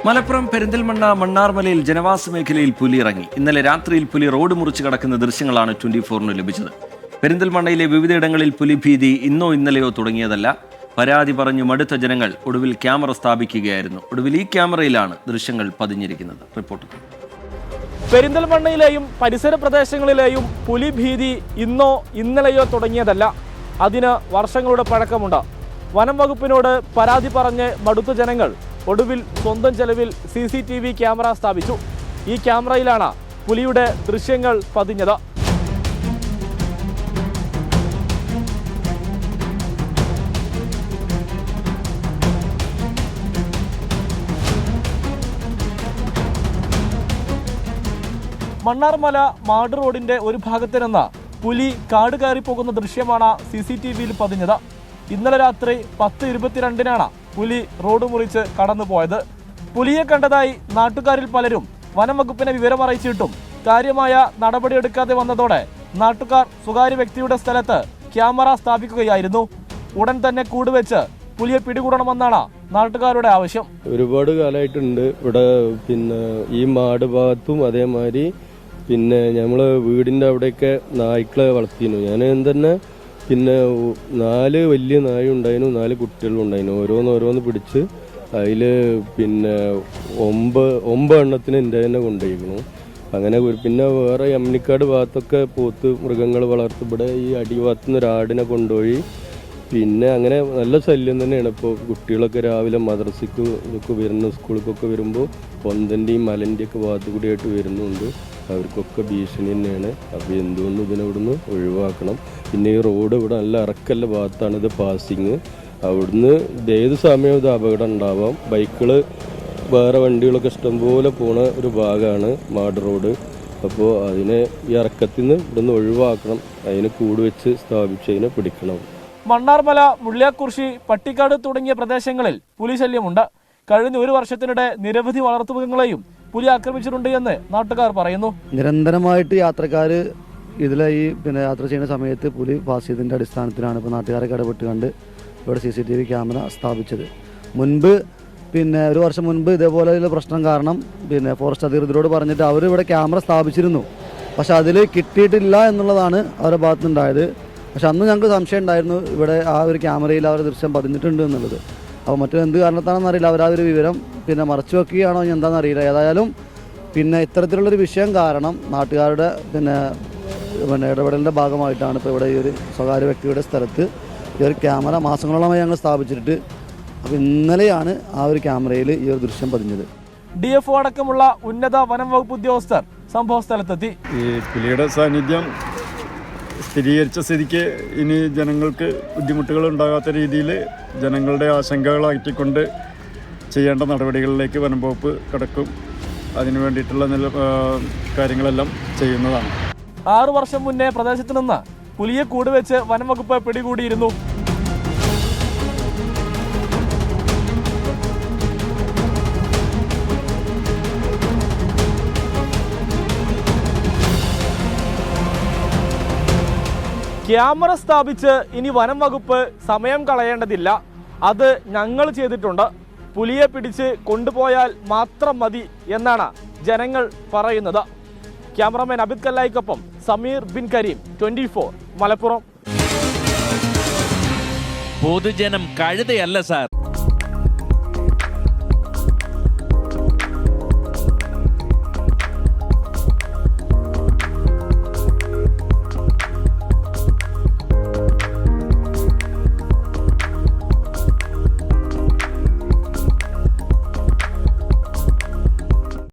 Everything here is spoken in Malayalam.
മലപ്പുറം പെരിന്തൽമണ്ണ മണ്ണാർമലയിൽ ജനവാസ മേഖലയിൽ പുലി ഇറങ്ങി. ഇന്നലെ രാത്രിയിൽ പുലി റോഡ് മുറിച്ച് കടക്കുന്ന ദൃശ്യങ്ങളാണ് 24-ന് ലഭിച്ചത്. പെരിന്തൽമണ്ണയിലെ വിവിധയിടങ്ങളിൽ പുലി ഭീതി ഇന്നോ ഇന്നലെയോ തുടങ്ങിയതല്ല. പരാതി പറഞ്ഞു മടുത്ത ജനങ്ങൾ ഒടുവിൽ ക്യാമറ സ്ഥാപിക്കുകയായിരുന്നു. ഒടുവിൽ ഈ ക്യാമറയിലാണ് ദൃശ്യങ്ങൾ പതിഞ്ഞിരിക്കുന്നത്. റിപ്പോർട്ട്. പെരിന്തൽമണ്ണയിലെയും പരിസര പ്രദേശങ്ങളിലെയും പുലി ഭീതി ഇന്നോ ഇന്നലെയോ തുടങ്ങിയതല്ല. അതിന് വർഷങ്ങളുടെ പഴക്കമുണ്ട്. വനം വകുപ്പിനോട് പരാതി പറഞ്ഞ് മടുത്ത ജനങ്ങൾ ഒടുവിൽ സ്വന്തം ചെലവിൽ CCTV ക്യാമറ സ്ഥാപിച്ചു. ഈ ക്യാമറയിലാണ് പുലിയുടെ ദൃശ്യങ്ങൾ പതിഞ്ഞത്. മണ്ണാർമല മാട് റോഡിന്റെ ഒരു ഭാഗത്ത് നിന്ന് പുലി കാട് കയറി പോകുന്ന ദൃശ്യമാണ് CCTVയിൽ പതിഞ്ഞത്. ഇന്നലെ രാത്രി 10:22-നാണ് പുലി റോഡ് മുറിച്ച് കടന്നുപോയത്. പുലിയെ കണ്ടതായി നാട്ടുകാരിൽ പലരും വനം വകുപ്പിനെ വിവരം അറിയിച്ചിട്ടും കാര്യമായ നടപടിയെടുക്കാതെ വന്നതോടെ നാട്ടുകാർ സ്വകാര്യ വ്യക്തിയുടെ സ്ഥലത്ത് ക്യാമറ സ്ഥാപിക്കുകയായിരുന്നു. ഉടൻ തന്നെ കൂടുവെച്ച് പുലിയെ പിടികൂടണമെന്നാണ് നാട്ടുകാരുടെ ആവശ്യം. ഒരുപാട് കാലമായിട്ടുണ്ട് ഇവിടെ. ഈ മാട് ഭാഗത്തും അതേമാതിരി നമ്മള് വീടിന്റെ അവിടെയൊക്കെ നായ്ക്കളെ വളർത്തിയിരുന്നു. ഞാൻ തന്നെ 4 വലിയ നായ ഉണ്ടായിരുന്നു, 4 കുട്ടികളും ഉണ്ടായിരുന്നു. ഓരോന്ന് പിടിച്ച് അതിൽ 9 എണ്ണത്തിന് എൻ്റെ തന്നെ കൊണ്ടുപോയിരുന്നു. അങ്ങനെ വേറെ അമ്മിനിക്കാട് ഭാഗത്തൊക്കെ പോത്ത് മൃഗങ്ങൾ വളർത്തും. ഇവിടെ ഈ അടിഭാഗത്തുനിന്ന് ഒരാടിനെ കൊണ്ടുപോയി. അങ്ങനെ നല്ല ശല്യം തന്നെയാണ്. ഇപ്പോൾ കുട്ടികളൊക്കെ രാവിലെ മദ്രസയ്ക്ക് ഇതൊക്കെ വരുന്ന സ്കൂളിലേക്കൊക്കെ വരുമ്പോൾ പൊന്തൻ്റെയും മലൻ്റെയൊക്കെ ഭാഗത്ത് കൂടിയായിട്ട് വരുന്നുണ്ട്. അവർക്കൊക്കെ ഭീഷണി തന്നെയാണ്. അപ്പോൾ എന്തുകൊണ്ടും ഇതിനവിടുന്ന് ഒഴിവാക്കണം. ഈ റോഡ് ഇവിടെ നല്ല ഇറക്കല്ല ഭാഗത്താണ് ഇത് പാസിങ്. അവിടുന്ന് ഏത് സമയവും ഇത് അപകടം ഉണ്ടാവാം. ബൈക്കുകൾ വേറെ വണ്ടികളൊക്കെ ഇഷ്ടംപോലെ പോണ ഒരു ഭാഗമാണ് മാട് റോഡ്. അപ്പോൾ അതിനെ ഈ ഇറക്കത്തിൽ നിന്ന് ഇവിടുന്ന് ഒഴിവാക്കണം. അതിന് കൂട് വെച്ച് സ്ഥാപിച്ച് അതിനെ പിടിക്കണം. മണ്ണാർമല, മുള്ളിയാക്കുറിശി, പട്ടിക്കാട് തുടങ്ങിയ പ്രദേശങ്ങളിൽ പുലി ശല്യമുണ്ട്. കഴിഞ്ഞ 1 വർഷത്തിനിടെ നിരവധി വളർത്തുമൃഗങ്ങളെയും പുലി ആക്രമിച്ചിട്ടുണ്ട് എന്ന് നാട്ടുകാർ പറയുന്നു. നിരന്തരമായിട്ട് യാത്രക്കാർ ഇതിലെ യാത്ര ചെയ്യുന്ന സമയത്ത് പുലി പാസ് ചെയ്തതിൻ്റെ അടിസ്ഥാനത്തിലാണ് ഇപ്പോൾ നാട്ടുകാരെ ഇടപെട്ട് കണ്ട് ഇവിടെ CCTV ക്യാമറ സ്ഥാപിച്ചത്. മുൻപ് 1 വർഷം മുൻപ് ഇതേപോലെയുള്ള പ്രശ്നം കാരണം ഫോറസ്റ്റ് അധികൃതരോട് പറഞ്ഞിട്ട് അവർ ഇവിടെ ക്യാമറ സ്ഥാപിച്ചിരുന്നു. പക്ഷെ അതിൽ കിട്ടിയിട്ടില്ല എന്നുള്ളതാണ് അവരുടെ ഭാഗത്തുനിന്നുണ്ടായത്. പക്ഷെ അന്ന് ഞങ്ങൾക്ക് സംശയം ഉണ്ടായിരുന്നു ഇവിടെ ആ ഒരു ക്യാമറയിൽ അവരുടെ ദൃശ്യം പതിഞ്ഞിട്ടുണ്ട് എന്നുള്ളത്. അപ്പോൾ മറ്റെന്ത് കാരണത്താണെന്ന് അറിയില്ല, അവർ ആ ഒരു വിവരം മറച്ചു വെക്കുകയാണോ എന്താണെന്ന് അറിയില്ല. ഏതായാലും ഇത്തരത്തിലുള്ളൊരു വിഷയം കാരണം നാട്ടുകാരുടെ ഇടപെടലിൻ്റെ ഭാഗമായിട്ടാണ് ഇപ്പോൾ ഇവിടെ ഈ ഒരു സ്വകാര്യ വ്യക്തിയുടെ സ്ഥലത്ത് ഈ ഒരു ക്യാമറ മാസങ്ങളോളമായി ഞങ്ങൾ സ്ഥാപിച്ചിട്ട്. അപ്പോൾ ഇന്നലെയാണ് ആ ഒരു ക്യാമറയിൽ ഈ ഒരു ദൃശ്യം പതിഞ്ഞത്. DFO അടക്കമുള്ള ഉന്നത വനം വകുപ്പ് ഉദ്യോഗസ്ഥർ സംഭവ സ്ഥലത്തെത്തി. ഈ പുലിയുടെ സാന്നിധ്യം സ്ഥിരീകരിച്ച സ്ഥിതിക്ക് ഇനി ജനങ്ങൾക്ക് ബുദ്ധിമുട്ടുകൾ ഉണ്ടാകാത്ത രീതിയിൽ ജനങ്ങളുടെ ആശങ്കകൾ അകറ്റിക്കൊണ്ട് ചെയ്യേണ്ട നടപടികളിലേക്ക് വനം വകുപ്പ് കടക്കും. അതിനു വേണ്ടിയിട്ടുള്ള കാര്യങ്ങളെല്ലാം ചെയ്യുന്നതാണ്. 6 വർഷം മുന്നേ പ്രദേശത്ത് നിന്ന് പുലിയെ കൂടുവെച്ച് വനം വകുപ്പ് പിടികൂടിയിരുന്നു. ക്യാമറ സ്ഥാപിച്ച് ഇനി വനം വകുപ്പ് സമയം കളയേണ്ടതില്ല. അത് ഞങ്ങൾ ചെയ്തിട്ടുണ്ട്. പുലിയെ പിടിച്ച് കൊണ്ടുപോയാൽ മാത്രം മതി എന്നാണ് ജനങ്ങൾ പറയുന്നത്. ക്യാമറമാൻ അബിദ് കല്ലായിക്കൊപ്പം സമീർ ബിൻ കരീം, 24 മലപ്പുറം. പൊതുജനം കഴുതയല്ല സാർ.